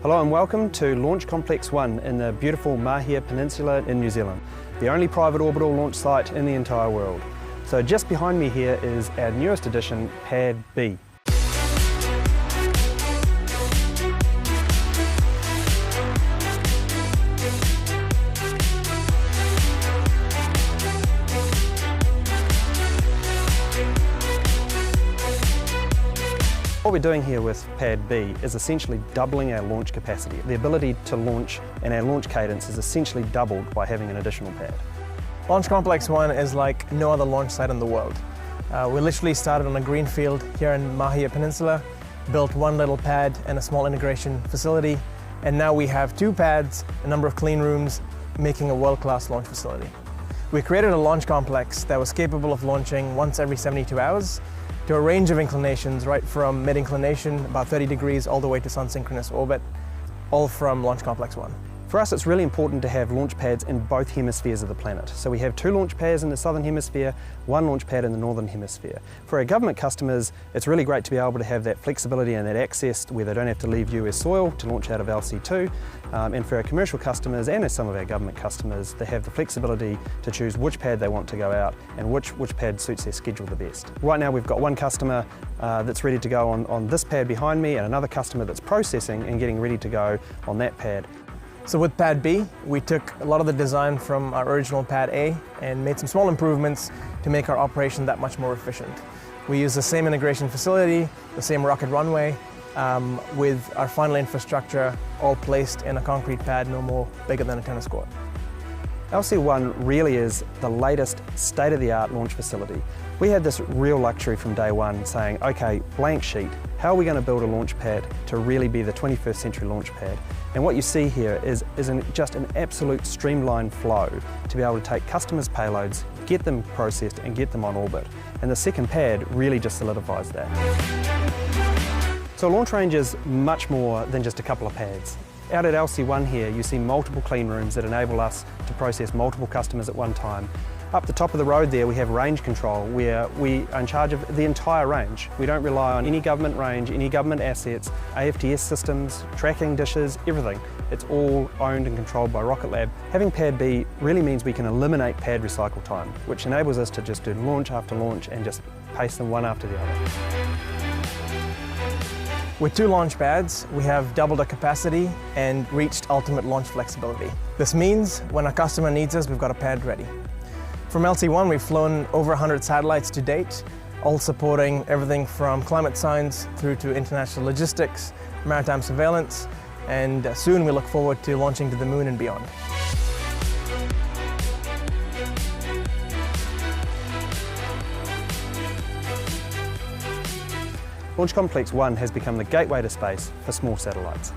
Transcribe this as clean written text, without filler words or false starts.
Hello and welcome to Launch Complex 1 in the beautiful Mahia Peninsula in New Zealand, the only private orbital launch site in the entire world. So just behind me here is our newest addition, Pad B. What we're doing here with Pad B is essentially doubling our launch capacity. The ability to launch and our launch cadence is essentially doubled by having an additional pad. Launch Complex 1 is like no other launch site in the world. We literally started on a green field here in Mahia Peninsula, built one little pad and a small integration facility, and now we have 2 pads, a number of clean rooms, making a world-class launch facility. We created a launch complex that was capable of launching once every 72 hours, to a range of inclinations, right from mid-inclination, about 30 degrees, all the way to sun-synchronous orbit, all from Launch Complex 1. For us, it's really important to have launch pads in both hemispheres of the planet. So we have 2 launch pads in the southern hemisphere, 1 launch pad in the northern hemisphere. For our government customers, it's really great to be able to have that flexibility and that access where they don't have to leave US soil to launch out of LC-2. And for our commercial customers and some of our government customers, they have the flexibility to choose which pad they want to go out and which pad suits their schedule the best. Right now we've got one customer that's ready to go on this pad behind me and another customer that's processing and getting ready to go on that pad. So with Pad B, we took a lot of the design from our original Pad A and made some small improvements to make our operation that much more efficient. We use the same integration facility, the same rocket runway, with our final infrastructure all placed in a concrete pad no more bigger than a tennis court. LC-1 really is the latest state-of-the-art launch facility. We had this real luxury from day one saying, okay, blank sheet, how are we going to build a launch pad to really be the 21st century launch pad? And what you see here is just an absolute streamlined flow to be able to take customers' payloads, get them processed and get them on orbit. And the second pad really just solidifies that. So a launch range is much more than just a couple of pads. Out at LC-1 here, you see multiple clean rooms that enable us to process multiple customers at one time. Up the top of the road there, we have range control, where we are in charge of the entire range. We don't rely on any government range, any government assets, AFTS systems, tracking dishes, everything. It's all owned and controlled by Rocket Lab. Having Pad B really means we can eliminate pad recycle time, which enables us to just do launch after launch and just pace them one after the other. With 2 launch pads, we have doubled our capacity and reached ultimate launch flexibility. This means when a customer needs us, we've got a pad ready. From LC-1, we've flown over 100 satellites to date, all supporting everything from climate science through to international logistics, maritime surveillance, and soon we look forward to launching to the moon and beyond. Launch Complex 1 has become the gateway to space for small satellites.